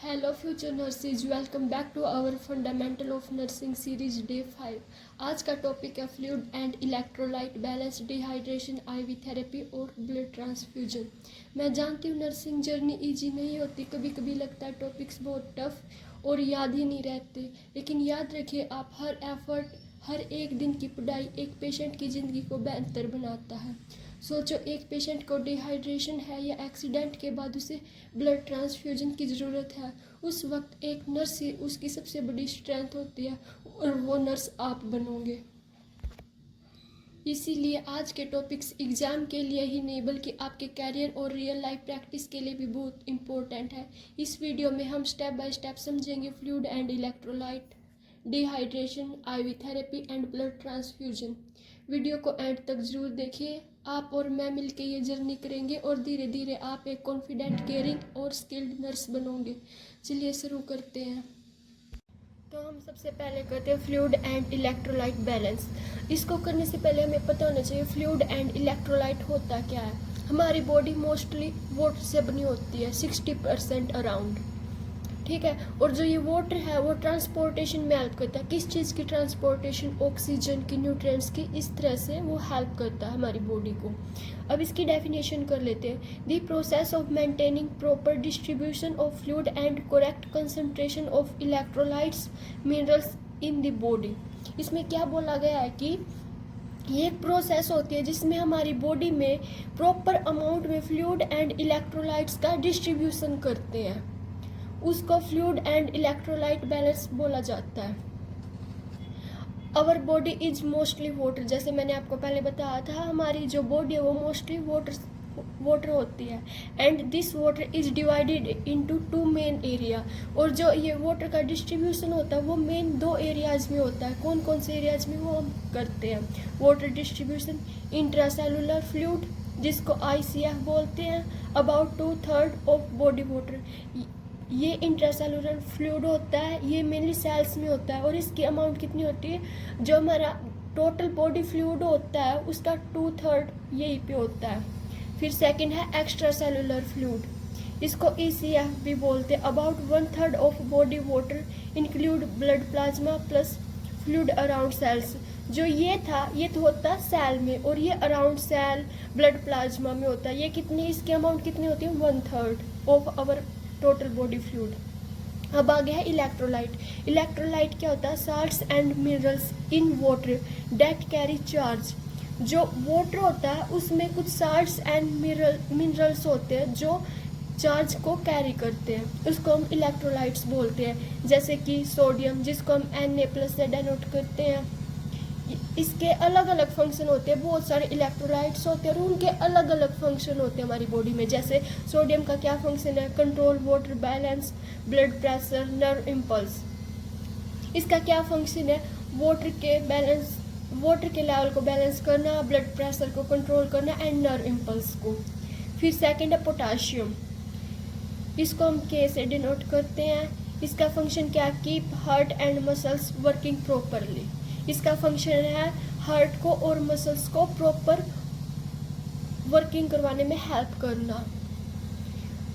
Hello future nurses, welcome back to our fundamental of nursing series day 5। आज का topic है fluid and electrolyte balance, dehydration, IV therapy और blood transfusion. मैं जानती हूँ nursing journey easy नहीं होती, कभी कभी लगता है टॉपिक्स बहुत टफ और याद ही नहीं रहते, लेकिन याद रखिए आप हर एफर्ट, हर एक दिन की पढ़ाई एक पेशेंट की ज़िंदगी को बेहतर बनाता है। सोचो, एक पेशेंट को डिहाइड्रेशन है या एक्सीडेंट के बाद उसे ब्लड ट्रांसफ्यूजन की ज़रूरत है। उस वक्त एक नर्स ही उसकी सबसे बड़ी स्ट्रेंथ होती है और वो नर्स आप बनोगे। इसीलिए आज के टॉपिक्स एग्ज़ाम के लिए ही नहीं बल्कि आपके कैरियर और रियल लाइफ प्रैक्टिस के लिए भी बहुत इंपॉर्टेंट है। इस वीडियो में हम स्टेप बाय स्टेप समझेंगे fluid and electrolyte, dehydration, IV therapy and blood transfusion. Video को एंड तक जरूर देखिए। आप और मैं मिलकर ये जर्नी करेंगे और धीरे धीरे आप एक कॉन्फिडेंट, केयरिंग और स्किल्ड नर्स बनोगे। चलिए शुरू करते हैं। तो हम सबसे पहले करते हैं फ्लूइड एंड इलेक्ट्रोलाइट बैलेंस। इसको करने से पहले हमें पता होना चाहिए फ्लूइड एंड इलेक्ट्रोलाइट होता क्या है। हमारी बॉडी मोस्टली वाटर से बनी होती है, 60% अराउंड, ठीक है। और जो ये वाटर है वो ट्रांसपोर्टेशन में हेल्प करता है। किस चीज़ की ट्रांसपोर्टेशन? ऑक्सीजन की, न्यूट्रिएंट्स की। इस तरह से वो हेल्प करता है हमारी बॉडी को। अब इसकी डेफिनेशन कर लेते हैं। The process of maintaining proper distribution of fluid and correct concentration of electrolytes, minerals in the body. इसमें क्या बोला गया है कि ये एक प्रोसेस होती है जिसमें हमारी बॉडी में प्रॉपर अमाउंट में फ्लूइड एंड इलेक्ट्रोलाइट्स का डिस्ट्रीब्यूशन करते हैं। उसको फ्लूइड एंड इलेक्ट्रोलाइट बैलेंस बोला जाता है। Our body is mostly water, जैसे मैंने आपको पहले बताया था, हमारी जो बॉडी है वो मोस्टली वाटर होती है। And this water is divided into 2 main area. और जो ये वाटर का डिस्ट्रीब्यूशन होता है वो मेन 2 एरियाज में होता है। कौन कौन से एरियाज में वो हम करते हैं वाटर डिस्ट्रीब्यूशन? इंट्रासेलुलर फ्लूइड, जिसको ICF बोलते हैं, अबाउट 2/3 ऑफ बॉडी वाटर। ये इंट्रासेलुलर फ्लूइड होता है, ये मेनली सेल्स में होता है। और इसकी अमाउंट कितनी होती है? जो हमारा टोटल बॉडी फ्लूइड होता है उसका 2/3 यही पे होता है। फिर सेकंड है एक्स्ट्रा सेलुलर फ्लूइड, इसको ECF भी बोलते हैं। About 1/3 of body water include blood plasma plus fluid around cells. जो ये था ये तो होता है सेल में, और ये अराउंड सेल ब्लड प्लाज्मा में होता है। ये कितनी, इसकी अमाउंट कितनी होती है? 1/3 of our total body fluid. अब आ गया है इलेक्ट्रोलाइट। इलेक्ट्रोलाइट क्या होता है? Salts and minerals in water that carry charge. जो वाटर होता है उसमें कुछ साल्ट्स एंड मिनरल्स होते हैं जो चार्ज को कैरी करते हैं, उसको हम इलेक्ट्रोलाइट्स बोलते हैं। जैसे कि सोडियम, जिसको हम Na+ से डेनोट करते हैं। इसके अलग अलग फंक्शन होते हैं, बहुत सारे इलेक्ट्रोलाइट्स होते हैं और उनके अलग अलग फंक्शन होते हैं हमारी बॉडी में। जैसे सोडियम का क्या फंक्शन है? Control water balance, blood pressure, nerve impulse. इसका क्या फंक्शन है? वाटर के लेवल को बैलेंस करना, ब्लड प्रेशर को कंट्रोल करना एंड नर्व इम्पल्स को। फिर सेकेंड है पोटाशियम, इसको हम K से डिनोट करते हैं। इसका फंक्शन क्या? Keep heart and muscles working properly. इसका फंक्शन है हार्ट को और मसल्स को प्रॉपर वर्किंग करवाने में हेल्प करना।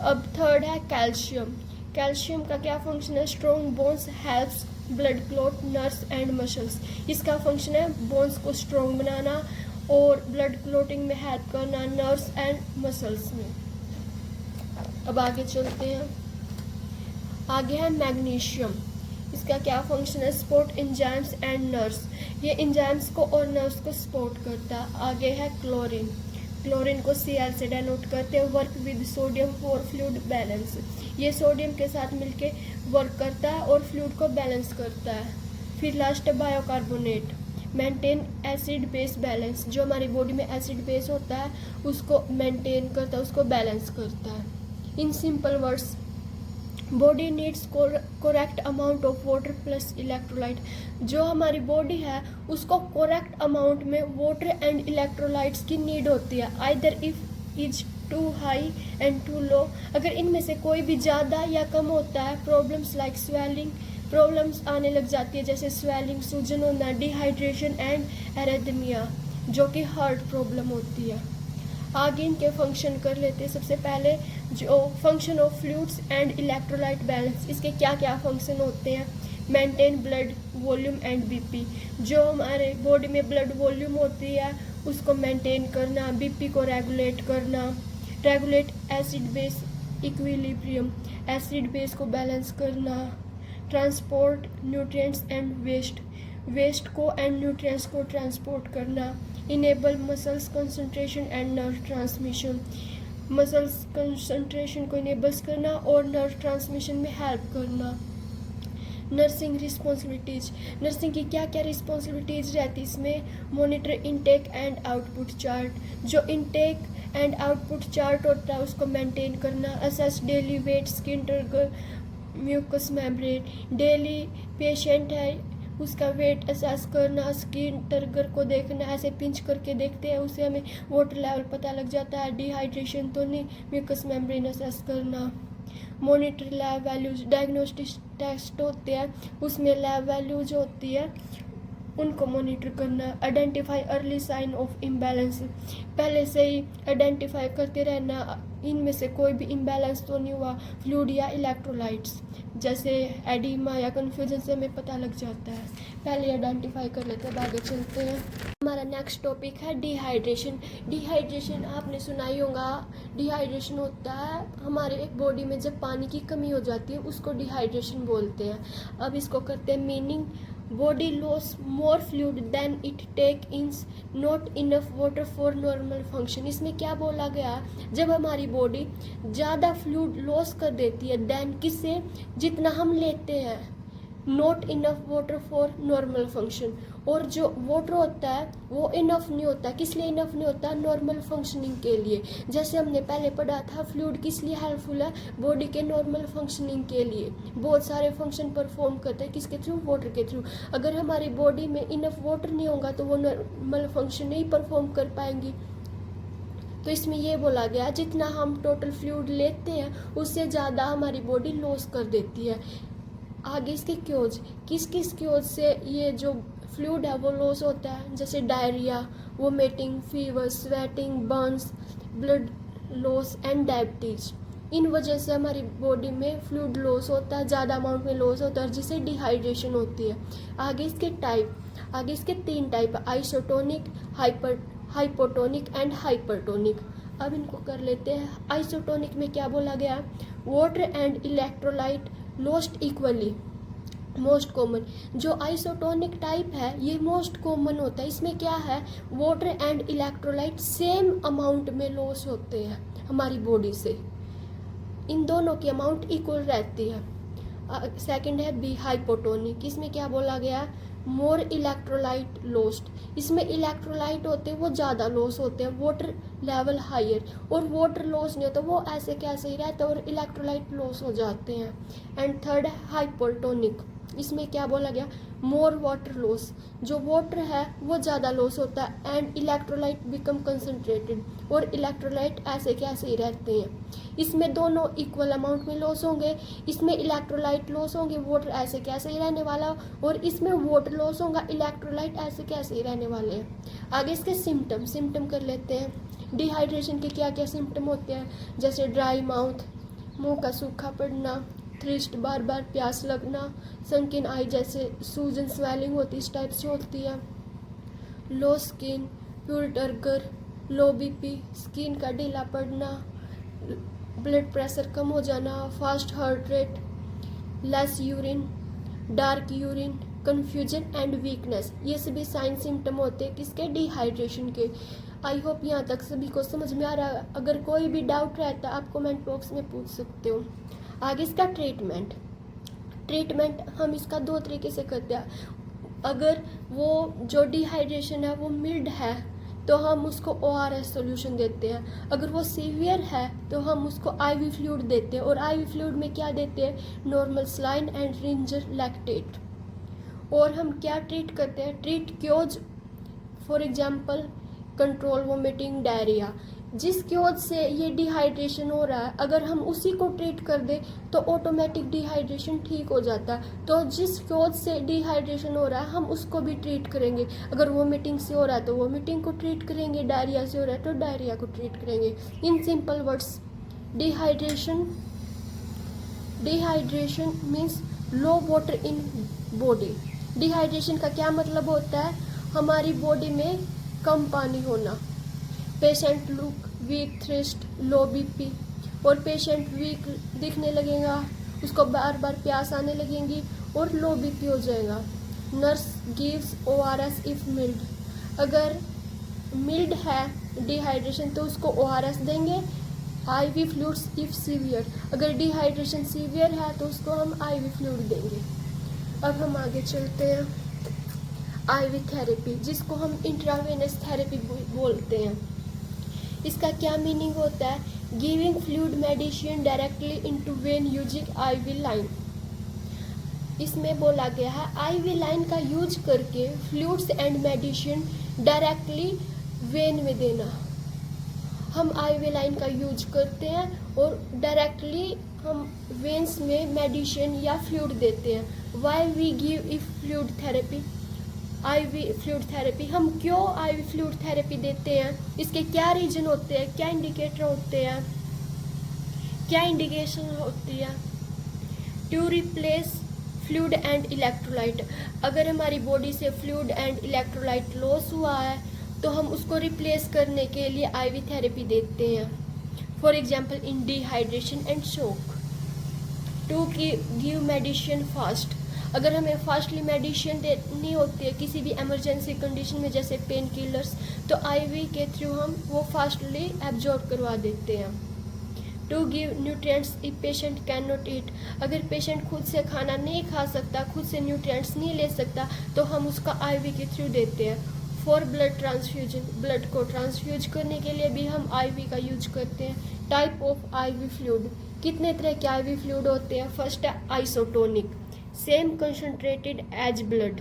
अब थर्ड है कैल्शियम। कैल्शियम का क्या फंक्शन है? Strong bones helps blood clot nerves and muscles. इसका फंक्शन है बोन्स को स्ट्रॉन्ग बनाना और ब्लड क्लॉटिंग में हेल्प करना नर्व्स एंड मसल्स में। अब आगे चलते हैं। आगे है मैग्नीशियम। इसका क्या फंक्शन है? Support enzymes and nerves. ये एंजाइम्स को और नर्व्स को सपोर्ट करता है। आगे है क्लोरीन। क्लोरीन को Cl से डेनोट करते हैं। Work with sodium for fluid balance. ये सोडियम के साथ मिलके वर्क करता है और फ्लूइड को बैलेंस करता है। फिर लास्ट है bicarbonate, maintain acid base balance. जो हमारी बॉडी में एसिड बेस होता है उसको मेंटेन करता है, उसको बैलेंस करता है। In simple words, body needs correct amount of water plus electrolyte. जो हमारी बॉडी है उसको करेक्ट अमाउंट में वाटर एंड इलेक्ट्रोलाइट्स की नीड होती है। Either if is too high and too low. अगर इनमें से कोई भी ज़्यादा या कम होता है, प्रॉब्लम्स लाइक स्वेलिंग, प्रॉब्लम्स आने लग जाती है, जैसे स्वेलिंग, सूजन होना, डिहाइड्रेशन एंड एरिथमिया, जो कि हार्ट प्रॉब्लम होती है। आगे इनके फंक्शन कर लेते हैं। सबसे पहले जो function of fluids and electrolyte balance, इसके क्या क्या फंक्शन होते हैं। Maintain blood volume and BP, जो हमारे बॉडी में ब्लड वॉल्यूम होती है उसको मेंटेन करना, बीपी को रेगुलेट करना, regulate acid base equilibrium, acid base को बैलेंस करना, transport nutrients and waste, waste को एंड न्यूट्रिएंट्स को ट्रांसपोर्ट करना, enable muscles concentration and nerve transmission, muscles concentration को इनेबल्स करना और नर्व ट्रांसमिशन में हेल्प करना। नर्सिंग रिस्पॉन्सिबिलिटीज, नर्सिंग की क्या क्या रिस्पॉन्सिबिलिटीज रहती है इसमें। Monitor intake and output chart, जो इनटेक एंड आउटपुट चार्ट होता है उसको मेंटेन करना। Assess daily weight, skin turgor, mucous membrane, daily patient है उसका वेट असेस करना, स्किन टर्गर को देखना, ऐसे पिंच करके देखते हैं उससे हमें वाटर लेवल पता लग जाता है, डिहाइड्रेशन तो नहीं, म्यूकस मेम्ब्रेन असेस करना। Monitor lab values, diagnostic test होते हैं उसमें लैब वैल्यूज होती है उनको मॉनिटर करना। Identify early sign of imbalance, पहले से ही आइडेंटिफाई करते रहना इनमें से कोई भी इम्बैलेंस तो नहीं हुआ, फ्लूइड या इलेक्ट्रोलाइट्स, जैसे एडिमा या कन्फ्यूजन से हमें पता लग जाता है, पहले आइडेंटिफाई कर लेते हैं। आगे चलते हैं, हमारा नेक्स्ट टॉपिक है डिहाइड्रेशन। डिहाइड्रेशन आपने सुना ही होगा, डिहाइड्रेशन होता है हमारे बॉडी में जब पानी की कमी हो जाती है उसको डिहाइड्रेशन बोलते हैं। अब इसको करते हैं meaning. Body loss more fluid than it take ins, not enough water for normal function. इसमें क्या बोला गया, जब हमारी बॉडी ज़्यादा फ्लूइड लॉस कर देती है देन किससे, जितना हम लेते हैं, not enough water for normal function, और जो वाटर होता है वो इनफ नहीं होता। किस लिए इनफ नहीं होता, नॉर्मल फंक्शनिंग के लिए। जैसे हमने पहले पढ़ा था फ्लूइड किस लिए हेल्पफुल है, बॉडी के नॉर्मल फंक्शनिंग के लिए, बहुत सारे फंक्शन परफॉर्म करते हैं किसके थ्रू, वाटर के थ्रू। अगर हमारी बॉडी में इनफ वाटर नहीं होगा तो वो नॉर्मल फंक्शन नहीं परफॉर्म कर पाएंगी। तो इसमें ये बोला गया जितना हम टोटल फ्लूइड लेते हैं उससे ज़्यादा हमारी बॉडी लॉस कर देती है। आगे इसके क्योज, किस किस क्योज से ये जो फ्लूइड है वो लॉस होता है, जैसे diarrhoea, vomiting, fever, sweating, burns, blood loss and diabetes. इन वजह से हमारी बॉडी में फ्लूइड लॉस होता है, ज़्यादा अमाउंट में लॉस होता है जिससे डिहाइड्रेशन होती है। आगे इसके टाइप, आगे इसके 3 type, isotonic, hypotonic and hypertonic. अब इनको कर लेते हैं। आइसोटोनिक में क्या बोला गया, water and electrolyte lost equally, most common. जो आइसोटोनिक टाइप है ये मोस्ट कॉमन होता है। इसमें क्या है, water and electrolyte same amount में लॉस होते हैं हमारी बॉडी से, इन दोनों की अमाउंट इक्वल रहती है। सेकंड है बी हाइपोटोनिक, इसमें क्या बोला गया, मोर इलेक्ट्रोलाइट लॉस्ट। इसमें इलेक्ट्रोलाइट होते हैं वो ज़्यादा लॉस होते हैं, वाटर लेवल हायर, और वाटर लॉस नहीं होता, वो ऐसे कैसे ही रहता है और इलेक्ट्रोलाइट लॉस हो जाते हैं। एंड थर्ड है हाइपोटोनिक, इसमें क्या बोला गया, मोर वाटर लॉस, जो वाटर है वो ज़्यादा लॉस होता है एंड इलेक्ट्रोलाइट बिकम कंसनट्रेटेड, और इलेक्ट्रोलाइट ऐसे कैसे ही रहते हैं। इसमें दोनों इक्वल अमाउंट में लॉस होंगे, इसमें इलेक्ट्रोलाइट लॉस होंगे, वाटर ऐसे कैसे ही रहने वाला, और इसमें वाटर लॉस होगा, इलेक्ट्रोलाइट ऐसे कैसे ही रहने वाले हैं। आगे इसके सिम्टम कर लेते हैं। डिहाइड्रेशन के क्या क्या सिम्टम होते हैं, जैसे ड्राई माउथ, मुंह का सूखा पड़ना, थ्रिस्ट, बार बार प्यास लगना, संकिन आई जैसे सूजन स्वेलिंग होती है इस टाइप से होती है, low skin, poor turgor, low BP, skin का ढीला पड़ना, ब्लड प्रेशर कम हो जाना, fast heart rate, less urine, dark urine, confusion and weakness. ये सभी साइन सिम्टम होते हैं किसके, डिहाइड्रेशन के। आई होप यहाँ तक सभी को समझ में आ रहा है। अगर कोई भी डाउट रहता है आप कमेंट बॉक्स में पूछ सकते हो। आगे इसका ट्रीटमेंट हम इसका 2 तरीके से करते हैं। अगर वो जो डिहाइड्रेशन है वो मिल्ड है तो हम उसको ORS सॉल्यूशन देते हैं, अगर वो सीवियर है तो हम उसको IV फ्लूइड देते हैं, और IV फ्लूइड में क्या देते हैं, normal saline and Ringer lactate. और हम क्या ट्रीट करते हैं, treat chaos, for example control vomiting, diarrhoea. जिसकी वजह से ये डिहाइड्रेशन हो रहा है, अगर हम उसी को ट्रीट कर दें तो ऑटोमेटिक डिहाइड्रेशन ठीक हो जाता है। तो जिस वजह से डिहाइड्रेशन हो रहा है हम उसको भी ट्रीट करेंगे। अगर वोमिटिंग से हो रहा है तो वोमिटिंग को ट्रीट करेंगे, डायरिया से हो रहा है तो डायरिया को ट्रीट करेंगे। इन simple words, dehydration means low water in body. Dehydration का क्या मतलब होता है? हमारी बॉडी में कम पानी होना। Patient look weak, thirst, low BP, और पेशेंट वीक दिखने लगेगा, उसको बार बार प्यास आने लगेंगी और लो बीपी हो जाएगा। Nurse gives ORS if mild. अगर मिल्ड है डिहाइड्रेशन तो उसको ORS देंगे। IV fluids if severe. अगर डिहाइड्रेशन सीवियर है तो उसको हम IV फ्लूइड देंगे। अब हम आगे चलते हैं। IV थेरेपी, जिसको हम इंट्रावेनस थेरेपी बोलते हैं। इसका क्या मीनिंग होता है? Giving fluid medicine directly into when using IV line. इसमें बोला गया है IV लाइन का यूज करके fluids and medicine directly when में देना। हम IV लाइन का यूज करते हैं और डायरेक्टली हम वेन्स में मेडिसिन या फ्लूइड देते हैं। Why we give IV fluid therapy, IV fluid therapy. हम क्यों IV फ्लूइड थेरेपी देते हैं? इसके क्या रीजन होते हैं, क्या इंडिकेटर होते हैं, क्या इंडिकेशन होती है? To replace fluid and electrolyte. अगर हमारी बॉडी से फ्लूइड एंड इलेक्ट्रोलाइट लॉस हुआ है तो हम उसको रिप्लेस करने के लिए IV थेरेपी देते हैं। For example in dehydration and shock. To give medicine fast. अगर हमें फास्टली मेडिसिन देनी होती है किसी भी इमरजेंसी कंडीशन में, जैसे पेन किलर्स, तो IV के थ्रू हम वो फास्टली एब्जॉर्ब करवा देते हैं। To give nutrients if patient can not eat. अगर पेशेंट खुद से खाना नहीं खा सकता, खुद से न्यूट्रिएंट्स नहीं ले सकता, तो हम उसका IV के थ्रू देते हैं। फॉर ब्लड ट्रांसफ्यूजन, ब्लड को ट्रांसफ्यूज करने के लिए भी हम IV का यूज करते हैं। टाइप ऑफ IV फ्लूइड, कितने तरह के IV फ्लूइड होते हैं? फर्स्ट है isotonic, same concentrated as blood.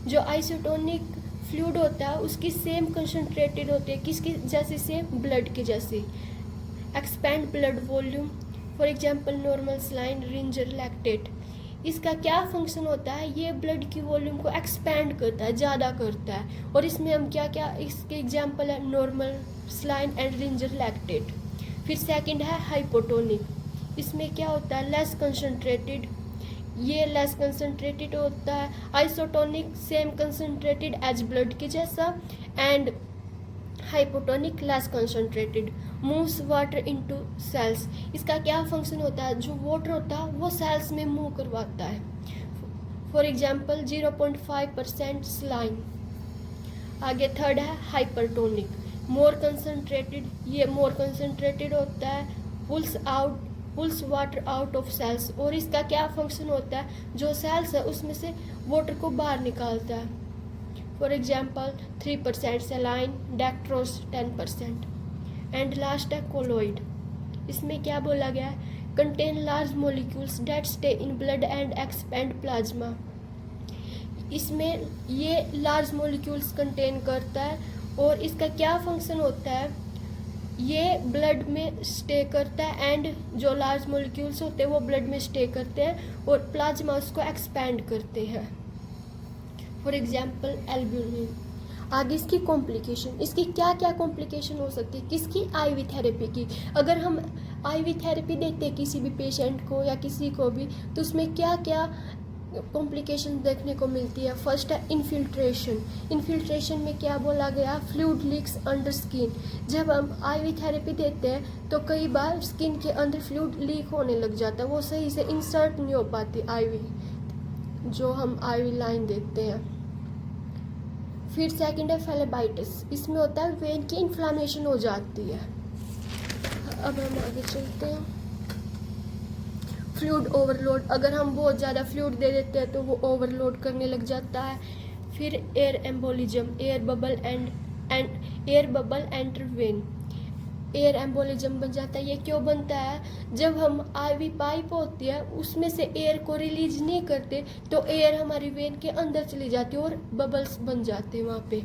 जो आइसोटोनिक फ्लूइड होता है उसकी सेम कंसनट्रेटेड होती है, किसकी जैसे? सेम ब्लड के जैसे। Expand blood volume, for example normal saline, Ringer, lactate. इसका क्या फंक्शन होता है? ये ब्लड की वॉल्यूम को एक्सपेंड करता है, ज़्यादा करता है। और इसमें हम क्या क्या, इसके एग्जांपल है normal saline and Ringer, lactate. फिर सेकंड है हाइपोटोनिक, इसमें क्या होता है? लेस कंसनट्रेटेड, ये लेस कंसनट्रेटेड होता है। Isotonic same concentrated as blood के जैसा, and hypotonic less concentrated. Moves water into cells, इसका क्या फंक्शन होता है? जो वाटर होता है वो सेल्स में मूव करवाता है। For example 0.5% saline. आगे थर्ड है हाइपरटोनिक, मोर कंसनट्रेटेड, ये मोर कंसनट्रेटेड होता है। Pulls water out of cells, और इसका क्या फंक्शन होता है? जो सेल्स है उसमें से वाटर को बाहर निकालता है। For example 3% saline, dextrose 10%। And last है कोलोइड, इसमें क्या बोला गया है? Contain large molecules that stay in blood and expand plasma. इसमें ये लार्ज मोलिक्यूल्स कंटेन करता है और इसका क्या फंक्शन होता है? ये ब्लड में स्टे करता है एंड जो लार्ज मोलिक्यूल्स होते हैं वो ब्लड में स्टे करते हैं और प्लाज्मा उसको एक्सपैंड करते हैं। For example albumin. आगे इसकी कॉम्प्लिकेशन, इसकी क्या क्या कॉम्प्लिकेशन हो सकती है? किसकी? IV थेरेपी की। अगर हम IV थेरेपी देते हैं किसी भी पेशेंट को या किसी को भी, तो उसमें क्या क्या कॉम्प्लिकेशन देखने को मिलती है? फर्स्ट है इन्फिल्ट्रेशन। इन्फिल्ट्रेशन में क्या बोला गया? Fluid leaks under skin. जब हम IV थेरेपी देते हैं तो कई बार स्किन के अंदर फ्लूइड लीक होने लग जाता है, वो सही से इंसर्ट नहीं हो पाती IV, जो हम IV लाइन देते हैं। फिर सेकंड है फेलेबाइटिस, इसमें होता है वेन की इन्फ्लामेशन हो जाती है। अब हम आगे चलते हैं। फ्लूइड ओवरलोड, अगर हम बहुत ज़्यादा फ्लूइड दे देते हैं तो वो ओवरलोड करने लग जाता है। फिर air embolism, air bubble enter when, air embolism बन जाता है। ये क्यों बनता है? जब हम IV पाइप होती है उसमें से एयर को रिलीज नहीं करते तो एयर हमारी वेन के अंदर चली जाती है और बबल्स बन जाते हैं वहाँ पे।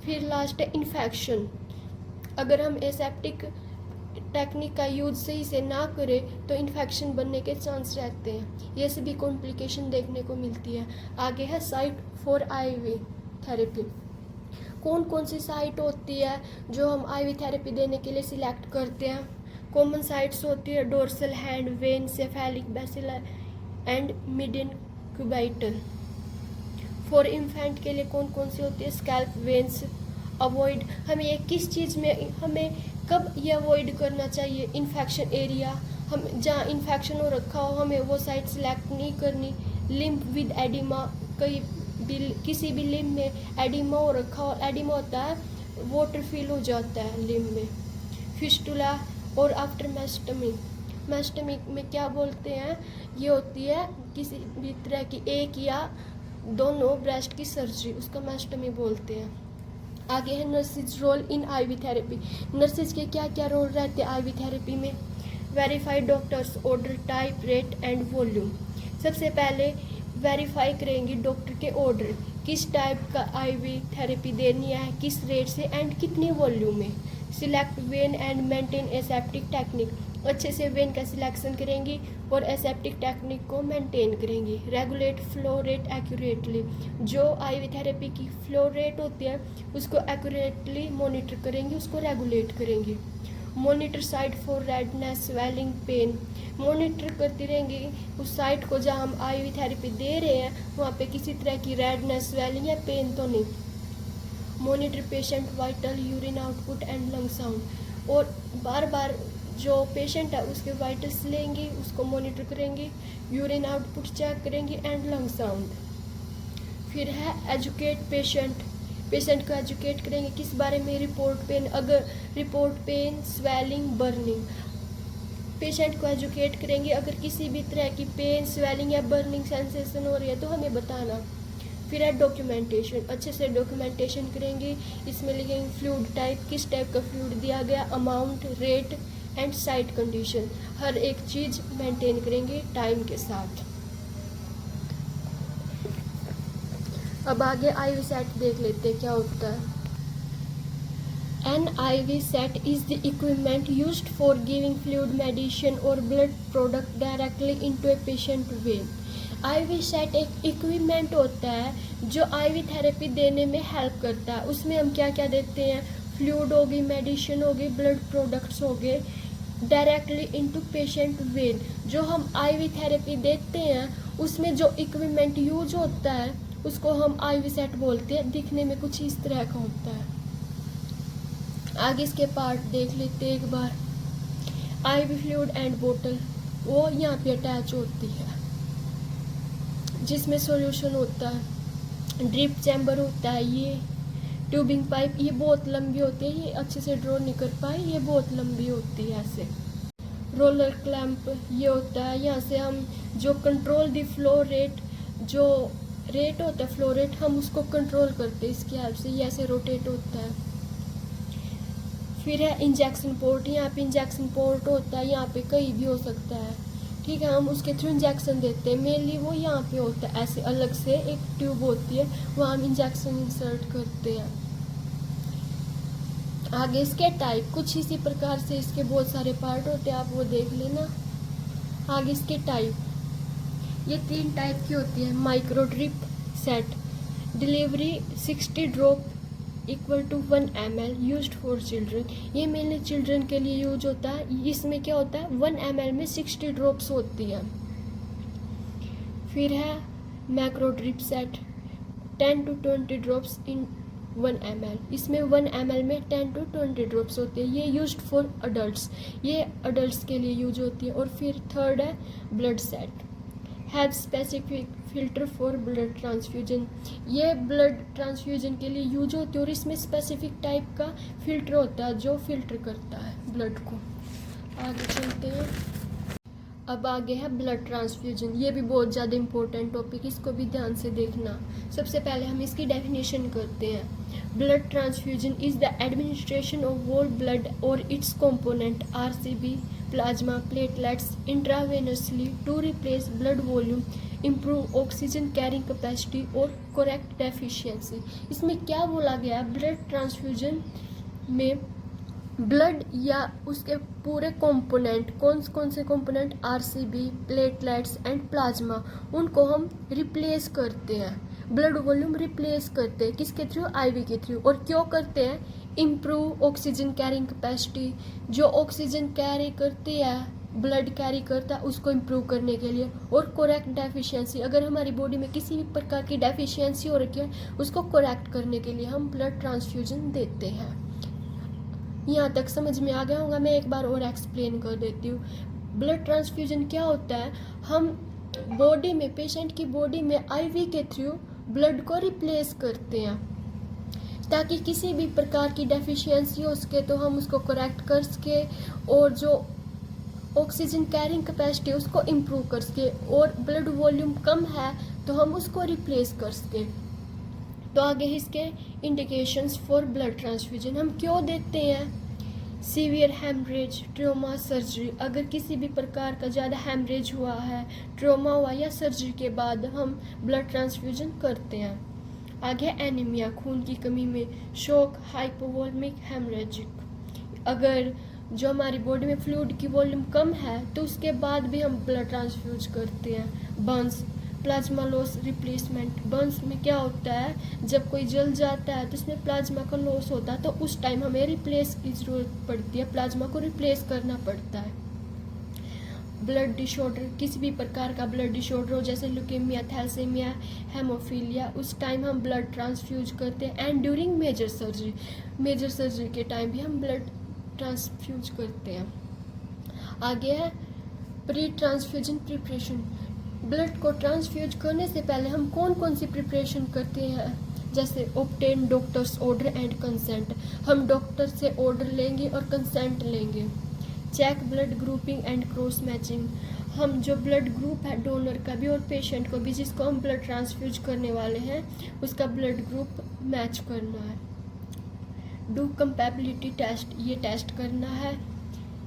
फिर लास्ट है इन्फेक्शन, अगर हम एसेप्टिक टेक्निक का यूज सही से ना करें तो इन्फेक्शन बनने के चांस रहते हैं। ये सभी कॉम्प्लिकेशन देखने को मिलती है। आगे है साइट फॉर आईवी थेरेपी। कौन कौन सी साइट होती है जो हम आईवी थेरेपी देने के लिए सिलेक्ट करते हैं? कॉमन साइट्स होती है dorsal hand, when, cephalic basilar and median cubital. For infant के लिए कौन कौन सी होती है? Scalp, veins. अवॉइड, हमें ये किस चीज़ में, हमें कब ये अवॉइड करना चाहिए? इन्फेक्शन एरिया, हम जहाँ इन्फेक्शन हो रखा हो हमें वो साइट सिलेक्ट नहीं करनी। लिम्फ विद एडिमा, किसी भी लिम्फ में एडिमा हो रखा हो, एडिमा होता है वाटर फील हो जाता है लिम्फ में। फिस्टुला और आफ्टर मैस्टमी, मैस्टमी में क्या बोलते हैं? ये होती है किसी भी तरह की एक या दोनों ब्रेस्ट की सर्जरी, उसका मैस्टमी बोलते हैं। आगे है nurses role in IV therapy. Nurses के क्या क्या रोल रहते हैं आईवी थेरेपी में? Verified doctor's order type, rate and volume. सबसे पहले वेरीफाई करेंगे डॉक्टर के ऑर्डर, किस टाइप का आईवी थेरेपी देनी है, किस रेट से एंड कितनी वॉल्यूम में। Select vein and maintain aseptic technique, अच्छे से वेन का सिलेक्शन करेंगी और एसेप्टिक टेक्निक को मेंटेन करेंगी। रेगुलेट फ्लो रेट एक्यूरेटली, जो आईवी थेरेपी की फ्लो रेट होती है उसको एक्यूरेटली मॉनिटर करेंगी, उसको रेगुलेट करेंगी। Monitor site for redness, swelling, pain, monitor करती रहेंगी उस साइट को जहाँ हम आईवी थेरेपी दे रहे हैं वहाँ पे किसी तरह की रेडनेस, स्वेलिंग या पेन तो नहीं। Monitor patient vital, urine output and lung sound, और बार बार जो पेशेंट है उसके वाइटल्स लेंगी, उसको मॉनिटर करेंगी, यूरिन आउटपुट चेक करेंगी एंड लंग साउंड। फिर है एजुकेट पेशेंट, पेशेंट को एजुकेट करेंगे किस बारे में? रिपोर्ट पेन, अगर report pain, swelling, burning, patient को एजुकेट करेंगे अगर किसी भी तरह की पेन, स्वेलिंग या बर्निंग सेंसेशन हो रही है तो हमें बताना। फिर है डॉक्यूमेंटेशन, अच्छे से डॉक्यूमेंटेशन करेंगे, इसमें लिखेंगे फ्लूइड टाइप, किस टाइप का फ्लूइड दिया गया, amount, rate and site condition, हर एक चीज़ मेंटेन करेंगे टाइम के साथ। अब आगे आईवी सेट देख लेते हैं क्या होता है। An IV set is the equipment used for giving fluid, medicine or blood product directly into a patient vein. IV set एक इक्विपमेंट होता है जो IV थेरेपी देने में हेल्प करता है। उसमें हम क्या क्या देते हैं? फ्लूइड होगी, मेडिसिन होगी, ब्लड प्रोडक्ट्स हो गए, डायरेक्टली इनटू पेशेंट वेन। जो हम IV थेरेपी देते हैं उसमें जो इक्विपमेंट यूज होता है उसको हम IV सेट बोलते हैं। दिखने में कुछ इस तरह का होता है। आगे इसके पार्ट देख लेते हैं एक बार। आईवी फ्लूइड एंड बोतल, वो यहाँ पे अटैच होती है जिसमें सॉल्यूशन होता है। ड्रिप चैम्बर होता है, ये ट्यूबिंग पाइप, ये बहुत लंबी होती है, ये अच्छे से ड्रॉ नहीं कर पाए, ये बहुत लंबी होती है ऐसे। रोलर क्लैंप, ये होता है, यहाँ से हम जो कंट्रोल दी फ्लो रेट, जो रेट होता है फ्लो रेट, हम उसको कंट्रोल करते हैं इसकी हेल्प से, ये ऐसे रोटेट होता है। फिर है इंजेक्शन पोर्ट, यहाँ पे इंजेक्शन पोर्ट होता है, यहाँ पे कहीं भी हो सकता है, ठीक है, हम उसके थ्रू इंजेक्शन देते हैं। मेनली वो यहाँ पे होता है, ऐसे अलग से एक ट्यूब होती है, वहाँ हम इंजेक्शन इंसर्ट करते हैं। आगे इसके टाइप, कुछ इसी प्रकार से इसके बहुत सारे पार्ट होते हैं, आप वो देख लेना। आगे इसके टाइप, ये 3 टाइप की होती है। Micro drip set, delivery 60 drop equal to 1 ml, used for children, ये मेनली चिल्ड्रन के लिए यूज होता है। इसमें क्या होता है, 1 ml में 60 ड्रॉप्स होती है। फिर है macro drip set, 10 to 20 drops in 1 ml, इसमें 1 ml में 10 to 20 ड्रॉप्स होते हैं, ये यूज्ड फॉर अडल्ट्स, ये अडल्ट्स के लिए यूज होती है। और फिर थर्ड है blood set, have specific filter for blood transfusion, ये ब्लड ट्रांसफ्यूजन के लिए यूज होती है और इसमें स्पेसिफिक टाइप का फिल्टर होता है जो फिल्टर करता है ब्लड को। आगे चलते हैं। अब आगे है ब्लड ट्रांसफ्यूजन, ये भी बहुत ज़्यादा इंपॉर्टेंट टॉपिक, इसको भी ध्यान से देखना। सबसे पहले हम इसकी डेफिनेशन करते हैं। Blood transfusion is the administration of whole blood और its component RCB, plasma, platelets intravenously to replace blood volume, improve oxygen carrying capacity और करेक्ट डेफिशिएंसी। इसमें क्या बोला गया है, ब्लड ट्रांसफ्यूजन में ब्लड या उसके पूरे कंपोनेंट, कौन से component, RCB, platelets and plasma, उनको हम रिप्लेस करते हैं। ब्लड वॉल्यूम रिप्लेस करते हैं किसके थ्रू? आईवी के थ्रू। और क्यों करते हैं? इम्प्रूव ऑक्सीजन कैरिंग कैपेसिटी, जो ऑक्सीजन कैरी करती है, ब्लड कैरी करता है, उसको इम्प्रूव करने के लिए। और करेक्ट डेफिशिएंसी, अगर हमारी बॉडी में किसी भी प्रकार की डेफिशिएंसी हो रखी है, उसको करेक्ट करने के लिए हम ब्लड ट्रांसफ्यूजन देते हैं। यहाँ तक समझ में आ गया होगा, मैं एक बार और एक्सप्लेन कर देती हूँ। ब्लड ट्रांसफ्यूजन क्या होता है? हम बॉडी में, पेशेंट की बॉडी में आईवी के थ्रू ब्लड को रिप्लेस करते हैं, ताकि किसी भी प्रकार की डेफिशिएंसी हो सके तो हम उसको करेक्ट कर सके, और जो ऑक्सीजन कैरिंग कैपेसिटी उसको इम्प्रूव कर सके, और ब्लड वॉल्यूम कम है तो हम उसको रिप्लेस कर सके। तो आगे इसके इंडिकेशंस फॉर ब्लड ट्रांसफ्यूजन हम क्यों देते हैं? सीवियर हेमरेज, ट्रोमा, सर्जरी, अगर किसी भी प्रकार का ज़्यादा हेमरेज हुआ है, ट्रोमा हुआ या सर्जरी के बाद हम ब्लड ट्रांसफ्यूजन करते हैं। आगे एनीमिया, खून की कमी में, शॉक, हाइपोवोल्मिक हेमरेजिक, अगर जो हमारी बॉडी में फ्लूइड की वॉल्यूम कम है तो उसके बाद भी हम ब्लड ट्रांसफ्यूज करते हैं। Burns, plasma loss replacement, Burns में क्या होता है, जब कोई जल जाता है तो उसमें प्लाज्मा का लॉस होता है, तो उस टाइम हमें रिप्लेस की ज़रूरत पड़ती है, प्लाज्मा को रिप्लेस करना पड़ता है। ब्लड डिसऑर्डर, किसी भी प्रकार का ब्लड डिसऑर्डर हो, जैसे ल्यूकेमिया, थैलेसीमिया, हेमोफीलिया, उस टाइम हम ब्लड ट्रांसफ्यूज करते हैं। And during major surgery, major surgery के टाइम भी हम ब्लड ट्रांसफ्यूज करते हैं। आगे है प्री ट्रांसफ्यूजन प्रिपरेशन, ब्लड को ट्रांसफ्यूज करने से पहले हम कौन सी प्रिपरेशन करते हैं? जैसे obtain doctor's order and consent, हम डॉक्टर से ऑर्डर लेंगे और कंसेंट लेंगे। Check blood grouping and cross matching, हम जो ब्लड ग्रुप है डोनर का भी और पेशेंट को भी, जिसको हम ब्लड ट्रांसफ्यूज करने वाले हैं, उसका ब्लड ग्रुप मैच करना है। डू कंपैबिलिटी टेस्ट, ये टेस्ट करना है।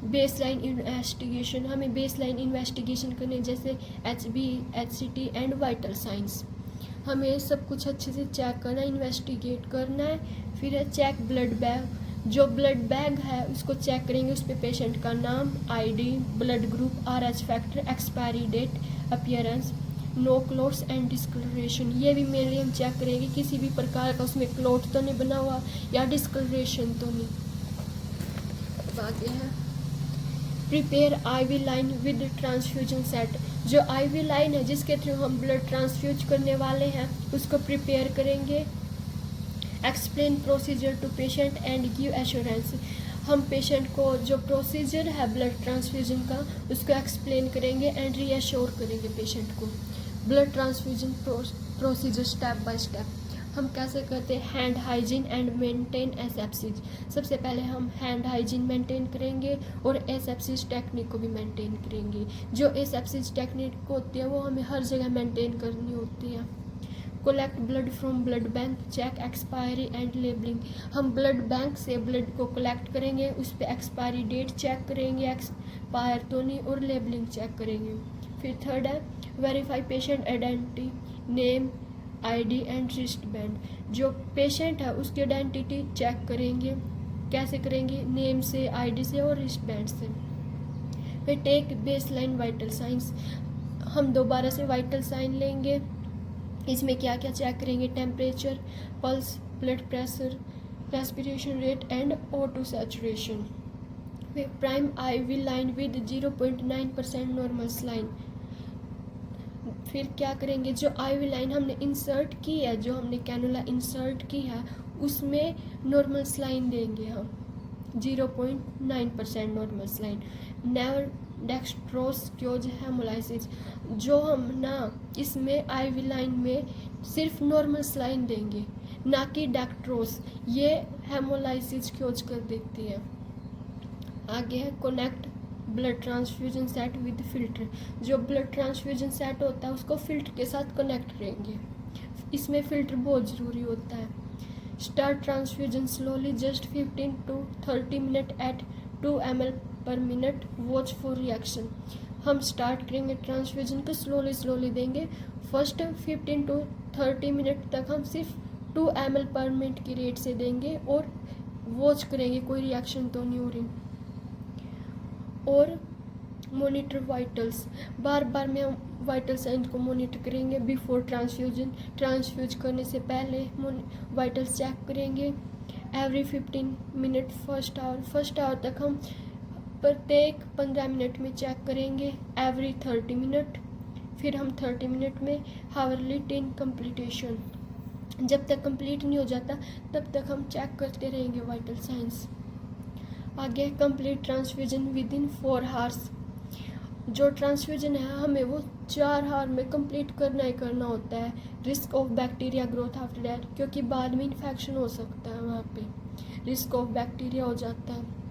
बेसलाइन इन्वेस्टिगेशन, हमें बेसलाइन इन्वेस्टिगेशन करने, जैसे HB, HCT and vital science, हमें सब कुछ अच्छे से चेक करना है, इन्वेस्टिगेट करना है। फिर है चेक ब्लड बैग, जो ब्लड बैग है उसको चेक करेंगे, उस पर पेशेंट का नाम, ID, blood group, RH factor, expiry date, appearance, no clots and discolouration, ये भी मेनली हम चेक करेंगे किसी भी प्रकार का उसमें क्लोट तो नहीं बना हुआ या डिस्कलरेशन तो नहीं। आगे है prepare IV line with transfusion set, जो IV लाइन है जिसके थ्रू हम ब्लड ट्रांसफ्यूज करने वाले हैं उसको प्रिपेयर करेंगे। Explain procedure to patient and give assurance, हम पेशेंट को जो प्रोसीजर है ब्लड ट्रांसफ्यूजन का उसको एक्सप्लेन करेंगे एंड रीअश्योर करेंगे पेशेंट को। Blood transfusion procedure step by step, हम कैसे करते हैं? Hand hygiene and maintain asepsis, सबसे पहले हम हैंड हाइजीन मेंटेन करेंगे और एसेप्सिस टेक्निक को भी मेंटेन करेंगे। जो एसेप्सिस टेक्निक होती है वो हमें हर जगह मेंटेन करनी होती है। Collect blood from blood bank, check expiry and labelling, हम ब्लड बैंक से ब्लड को कलेक्ट करेंगे, उस पर एक्सपायरी डेट चेक करेंगे, एक्सपायर तो नहीं, और लेबलिंग चेक करेंगे। फिर थर्ड है verify patient identity, name, ID and wrist band, जो पेशेंट है उसकी आइडेंटिटी चेक करेंगे, कैसे करेंगे? नेम से, ID से और रिस्ट बैंड से। फिर टेक बेसलाइन वाइटल साइंस, हम दोबारा से वाइटल साइन लेंगे, इसमें क्या क्या चेक करेंगे? Temperature, pulse, blood pressure, respiration rate and O2 saturation. फिर prime IV line with 0.9% normal line, फिर क्या करेंगे? जो IV लाइन हमने इंसर्ट की है, जो हमने कैनुला इंसर्ट की है, उसमें नॉर्मल लाइन देंगे हम 0.9% normal line. Never dextrose haemolysis, जो हम ना इसमें IV लाइन में सिर्फ नॉर्मल लाइन देंगे, ना कि डेक्ट्रोस, ये हेमोलाइसिस क्योज कर देती है। आगे है connect blood transfusion set with filter, जो ब्लड ट्रांसफ्यूजन सेट होता है उसको फिल्टर के साथ कनेक्ट करेंगे, इसमें फिल्टर बहुत ज़रूरी होता है। Start transfusion slowly, just 15 to 30 minute at 2 ml per minute, watch for reaction, हम स्टार्ट करेंगे ट्रांसफ्यूजन को स्लोली देंगे, फर्स्ट 15 to 30 मिनट तक हम सिर्फ 2 ml पर मिनट की रेट से देंगे, और वॉच करेंगे कोई रिएक्शन तो नहीं हो रही। और मॉनिटर वाइटल्स, बार बार में हम वाइटल साइंस को मॉनिटर करेंगे। बिफोर ट्रांसफ्यूजन, ट्रांसफ्यूज करने से पहले वाइटल्स चेक करेंगे। एवरी 15 मिनट फर्स्ट आवर तक हम प्रत्येक 15 मिनट में चेक करेंगे। एवरी 30 मिनट, फिर हम 30 मिनट में। हावरली टिन कंप्लीटेशन, जब तक कंप्लीट नहीं हो जाता तब तक हम चेक करते रहेंगे वाइटल साइंस। आगे complete transfusion with in 4 hours. जो ट्रांसफ्यूजन है हमें वो 4 आवर में कंप्लीट करना ही करना होता है। Risk of bacteria growth after that, क्योंकि बाद में इन्फेक्शन हो सकता है, वहाँ पे रिस्क ऑफ बैक्टीरिया हो जाता है।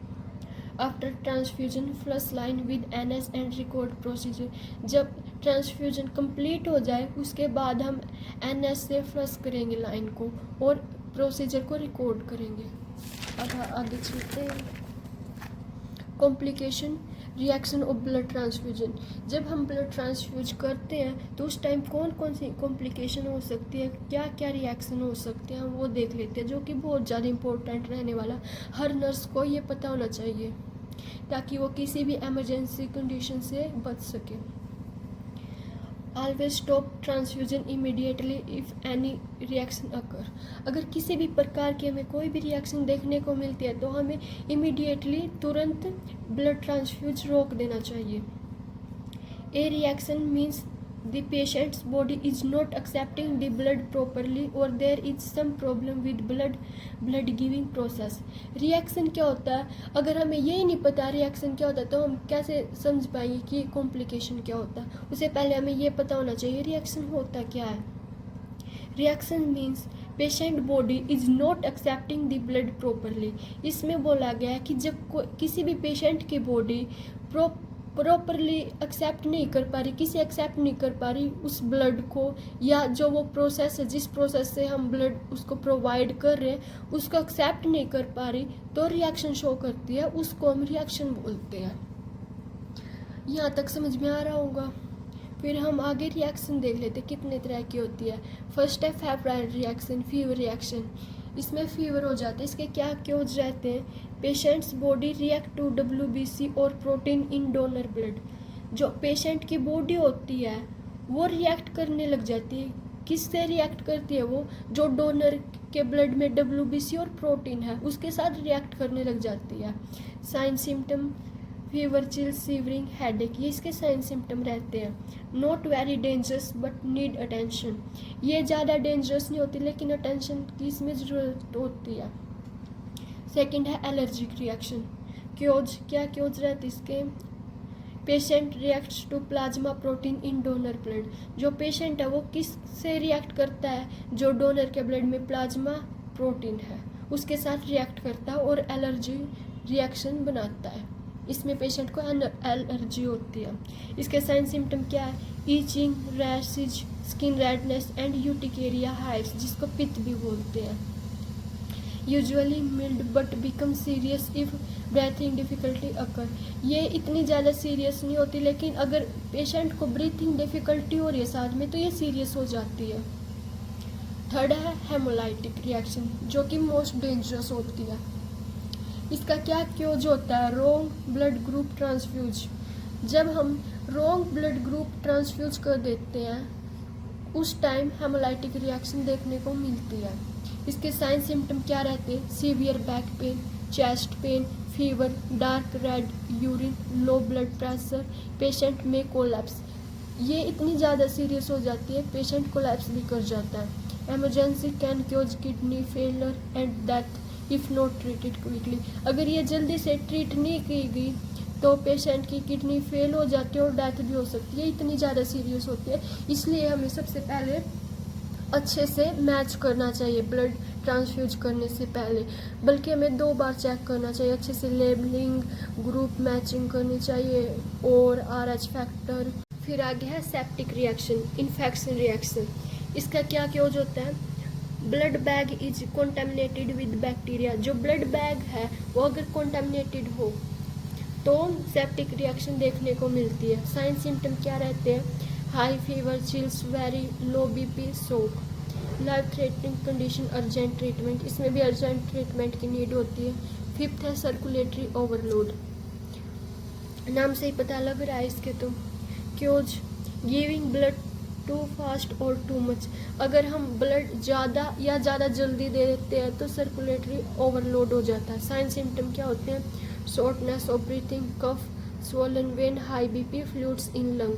After transfusion flush line with NS and record procedure, जब ट्रांसफ्यूजन कंप्लीट हो जाए उसके बाद हम NS से फ्लश करेंगे लाइन को और प्रोसीजर को रिकॉर्ड करेंगे। अब आगे चलते हैं। Complication reaction of blood transfusion, जब हम ब्लड ट्रांसफ्यूज करते हैं तो उस टाइम कौन कौन सी कॉम्प्लिकेशन हो सकती है, क्या क्या रिएक्शन हो सकते हैं, वो देख लेते हैं, जो कि बहुत ज़्यादा इंपॉर्टेंट रहने वाला। हर नर्स को ये पता होना चाहिए ताकि वो किसी भी इमरजेंसी कंडीशन से बच सके। Always stop transfusion immediately if any reaction occur, अगर किसी भी प्रकार की हमें कोई भी रिएक्शन देखने को मिलती है तो हमें इमीडिएटली तुरंत ब्लड ट्रांसफ्यूज रोक देना चाहिए। ए reaction means the patient's body is not accepting the blood properly or there is some problem with blood giving process। Reaction क्या होता है, अगर हमें यही नहीं पता रिएक्शन क्या होता है तो हम कैसे समझ पाएंगे कि कॉम्प्लिकेशन क्या होता है। उससे पहले हमें ये पता होना चाहिए रिएक्शन होता क्या है। Reaction means patient body is not accepting the blood properly, इसमें बोला गया है कि जब किसी भी पेशेंट की बॉडी प्रॉपरली एक्सेप्ट नहीं कर पा रही, एक्सेप्ट नहीं कर पा रही उस ब्लड को, या जो वो प्रोसेस है जिस प्रोसेस से हम ब्लड उसको प्रोवाइड कर रहे हैं उसको एक्सेप्ट नहीं कर पा रही, तो रिएक्शन शो करती है, उसको हम रिएक्शन बोलते हैं। यहाँ तक समझ में आ रहा होगा। फिर हम आगे रिएक्शन देख लेते कितने तरह की होती है। फर्स्ट है फेब्राइल रिएक्शन, फीवर रिएक्शन, इसमें फीवर हो जाता है। इसके क्या क्योज रहते हैं, patient's body react to WBC और प्रोटीन इन डोनर ब्लड, जो पेशेंट की बॉडी होती है वो रिएक्ट करने लग जाती है। किससे रिएक्ट करती है वो, जो डोनर के ब्लड में WBC और प्रोटीन है उसके साथ रिएक्ट करने लग जाती है। Sign symptom fever, chill, shivering, headache, ये इसके साइन सिम्टम रहते हैं। Not very dangerous but need attention, ये ज़्यादा डेंजरस नहीं होती लेकिन अटेंशन की इसमें ज़रूरत होती है। सेकंड है एलर्जिक रिएक्शन, क्योज, क्या क्योज रहती इसके, patient reacts to plasma protein in donor blood, जो पेशेंट है वो किस से रिएक्ट करता है, जो डोनर के ब्लड में प्लाज्मा प्रोटीन है उसके साथ रिएक्ट करता है और एलर्जी रिएक्शन बनाता है। इसमें पेशेंट को एलर्जी होती है। इसके साइन सिम्टम क्या है, itching, rashes, skin redness and urticaria hives, जिसको पित्त भी बोलते हैं। Usually mild but become serious if breathing difficulty occur, ये इतनी ज़्यादा सीरियस नहीं होती लेकिन अगर पेशेंट को ब्रीथिंग डिफिकल्टी हो रही है साथ में तो ये सीरियस हो जाती है। थर्ड है हेमोलाइटिक रिएक्शन, जो कि मोस्ट डेंजरस होती है। इसका क्या क्योज होता है, रॉन्ग ब्लड ग्रुप ट्रांसफ्यूज, जब हम रॉन्ग ब्लड ग्रुप ट्रांसफ्यूज कर देते हैं उस टाइम हेमोलाइटिक रिएक्शन देखने को मिलती है। इसके साइन सिम्टम क्या रहते हैं, severe back pain, chest pain, fever, dark red urine, low blood pressure, patient में कोलैप्स, ये इतनी ज़्यादा सीरियस हो जाती है पेशेंट कोलैप्स भी कर जाता है। Emergency can chaos kidney failure and death if not treated quickly, अगर ये जल्दी से ट्रीट नहीं की गई तो पेशेंट की किडनी फेल हो जाती है और डेथ भी हो सकती है, इतनी ज़्यादा सीरियस होती है। इसलिए हमें सबसे पहले अच्छे से मैच करना चाहिए ब्लड ट्रांसफ्यूज करने से पहले, बल्कि हमें 2 बार चेक करना चाहिए, अच्छे से लेबलिंग, ग्रुप मैचिंग करनी चाहिए और RH फैक्टर। फिर आगे है सेप्टिक रिएक्शन, इन्फेक्शन रिएक्शन, इसका क्या क्योज होता है, blood bag is contaminated with bacteria, जो ब्लड बैग है वो अगर कॉन्टेमिनेटेड हो तो सेप्टिक रिएक्शन देखने को मिलती है। साइन सिम्टम क्या रहते हैं, high fever, chills, very low BP, shock. Life threatening condition urgent treatment, इसमें भी अर्जेंट ट्रीटमेंट की नीड होती है। फिफ्थ है सर्कुलेटरी ओवरलोड, नाम से ही पता लग रहा है इसके तो। Cause giving blood too fast और टू मच, अगर हम ब्लड ज़्यादा या ज़्यादा जल्दी दे देते हैं तो सर्कुलेटरी ओवरलोड हो जाता है। साइन सिम्टम क्या होते हैं? Shortness of breathing, cough, swollen vein, high BP, fluids in lung.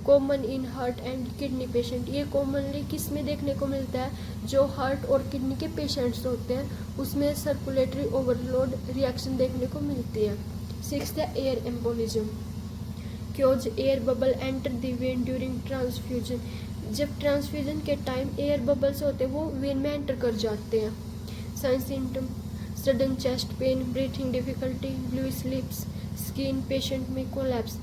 Common in heart and kidney patient, ये कॉमनली किस में देखने को मिलता है? जो हार्ट और किडनी के पेशेंट्स होते हैं उसमें सर्कुलेटरी ओवरलोड रिएक्शन देखने को मिलती है। सिक्स्थ है air embolism, cause air bubble enter the vein during transfusion, जब ट्रांसफ्यूजन के टाइम एयर बबल्स होते हैं वो वेन में एंटर कर जाते हैं। Sign symptom sudden chest pain, breathing difficulty, bluish lips, skin, patient में कोलैप्स।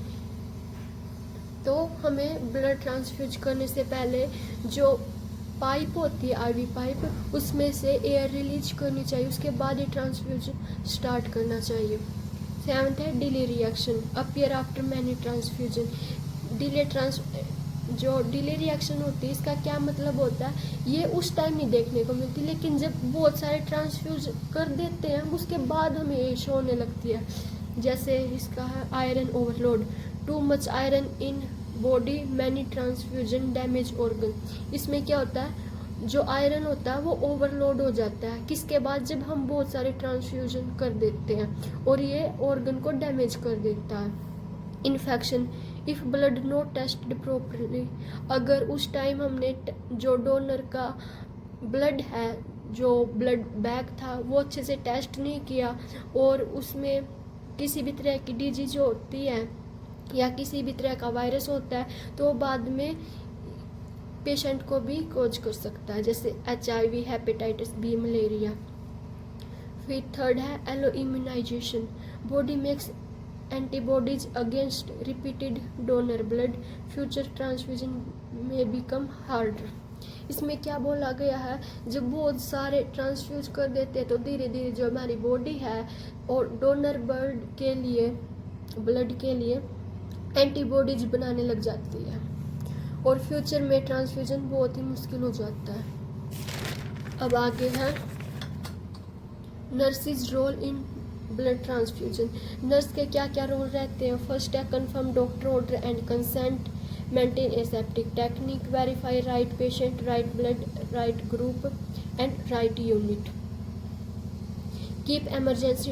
तो हमें ब्लड ट्रांसफ्यूज करने से पहले जो पाइप होती है आईवी पाइप, उसमें से एयर रिलीज करनी चाहिए, उसके बाद ही ट्रांसफ्यूजन स्टार्ट करना चाहिए। सेवंथ है delay reaction, appear after many transfusion. जो डिले रिएक्शन होती है इसका क्या मतलब होता है? ये उस टाइम नहीं देखने को मिलती, लेकिन जब बहुत सारे ट्रांसफ्यूज कर देते हैं उसके बाद हमें ये शो होने लगती है। जैसे इसका है iron overload, too much iron in body, many transfusion, damage organ. इसमें क्या होता है? जो आयरन होता है वो ओवरलोड हो जाता है, किसके बाद? जब हम बहुत सारे ट्रांसफ्यूजन कर देते हैं और ये ऑर्गन को डैमेज कर देता है। Infection, if blood not tested properly, अगर उस टाइम हमने जो डोनर का ब्लड है, जो ब्लड बैग था वो अच्छे से टेस्ट नहीं किया और उसमें किसी भी तरह की डिजीज होती है या किसी भी तरह का वायरस होता है तो बाद में पेशेंट को भी कॉज कर सकता है, जैसे HIV, हेपेटाइटिस बी, मलेरिया। फिर थर्ड है allo immunization, body makes antibodies against repeated donor blood, future transfusion में बिकम हार्डर। इसमें क्या बोला गया है? जब बहुत सारे ट्रांसफ्यूज कर देते हैं तो धीरे धीरे जो हमारी बॉडी है और डोनर ब्लड के लिए एंटीबॉडीज बनाने लग जाती है और फ्यूचर में ट्रांसफ्यूजन बहुत ही मुश्किल हो जाता है। अब आगे है nurses role in blood transfusion, nurse के क्या क्या रोल रहते हैं? फर्स्ट है confirm doctor order and consent, maintain aseptic technique, verify right patient, right blood, right group and right unit, keep emergency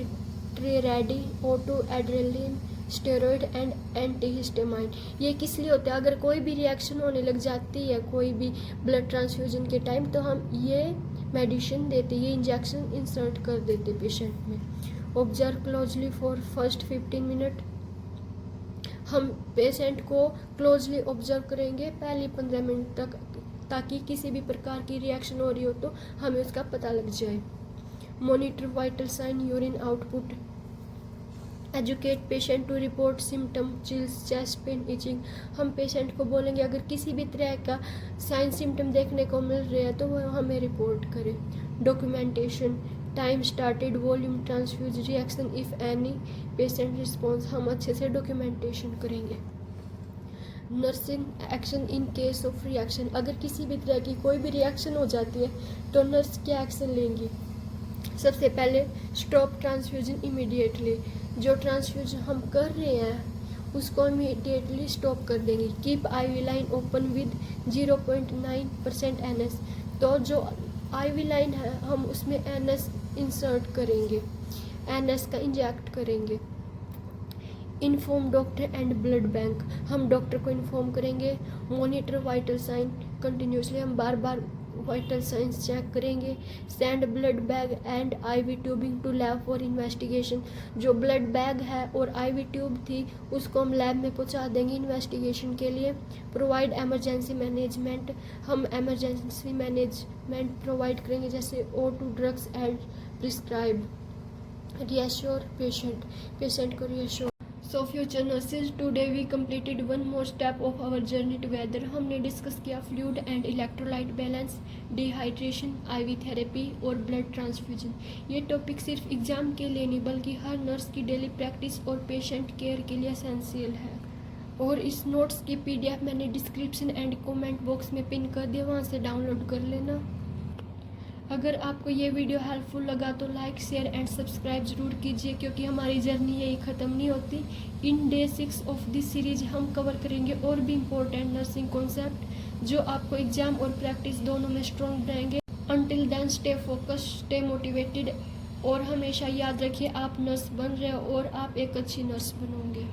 tray ready, auto adrenaline, steroid and antihistamine. ये किस लिए होता है? अगर कोई भी रिएक्शन होने लग जाती है कोई भी ब्लड ट्रांसफ्यूजन के टाइम तो हम ये मेडिसिन देते, ये इंजेक्शन इंसर्ट कर देते पेशेंट में। Observe closely for first 15 minute, हम पेशेंट को क्लोजली ऑब्जर्व करेंगे पहले 15 मिनट तक ताकि किसी भी प्रकार की रिएक्शन हो रही हो तो हमें उसका पता लग जाए। Monitor vital sign, urine output, educate patient to report symptom, chills, chest pain, itching. हम पेशेंट को बोलेंगे अगर किसी भी तरह का साइन सिम्टम देखने को मिल रहे हैं तो वो हमें रिपोर्ट करें। Documentation, time started, volume, transfuse, reaction if any, patient response, हम अच्छे से डॉक्यूमेंटेशन करेंगे। Nursing action in case of reaction, अगर किसी भी तरह की कोई भी रिएक्शन हो जाती है तो नर्स क्या एक्शन लेंगी? सबसे पहले स्टॉप ट्रांसफ्यूजन इमीडिएटली, जो ट्रांसफ्यूजन हम कर रहे हैं उसको इमीडिएटली स्टॉप कर देंगे। Keep IV line open with 0.9% NS, तो जो IV लाइन है हम उसमें NS इंसर्ट करेंगे, NS का इंजेक्ट करेंगे। Inform doctor and blood bank, हम डॉक्टर को इन्फॉर्म करेंगे। मॉनिटर वाइटल साइन कंटिन्यूसली, हम बार बार वाइटल साइंस चेक करेंगे। Send blood bag and IV tubing to lab for investigation, जो ब्लड बैग है और IV ट्यूब थी उसको हम लैब में पहुंचा देंगे इन्वेस्टिगेशन के लिए। प्रोवाइड एमरजेंसी मैनेजमेंट, हम एमरजेंसी मैनेजमेंट प्रोवाइड करेंगे जैसे O2 drugs and prescribe. Reassure patient को reassure. So future nurses, today we completed one more step of our journey together. हमने डिस्कस किया fluid and electrolyte balance, dehydration, IV therapy और blood transfusion. ये topic सिर्फ exam के लिए नहीं बल्कि हर नर्स की डेली प्रैक्टिस और पेशेंट केयर के लिए एसेंशियल है। और इस नोट्स की PDF मैंने डिस्क्रिप्शन एंड कमेंट बॉक्स में पिन कर दिया, वहाँ से डाउनलोड कर लेना। अगर आपको ये वीडियो हेल्पफुल लगा तो लाइक शेयर एंड सब्सक्राइब ज़रूर कीजिए, क्योंकि हमारी जर्नी यही ख़त्म नहीं होती। In day 6 of this series हम कवर करेंगे और भी इम्पोर्टेंट नर्सिंग कॉन्सेप्ट जो आपको एग्जाम और प्रैक्टिस दोनों में स्ट्रॉन्ग बनाएंगे। Until then stay focus, stay motivated और हमेशा याद रखिए आप नर्स बन रहे हो और आप एक अच्छी नर्स बनोगे।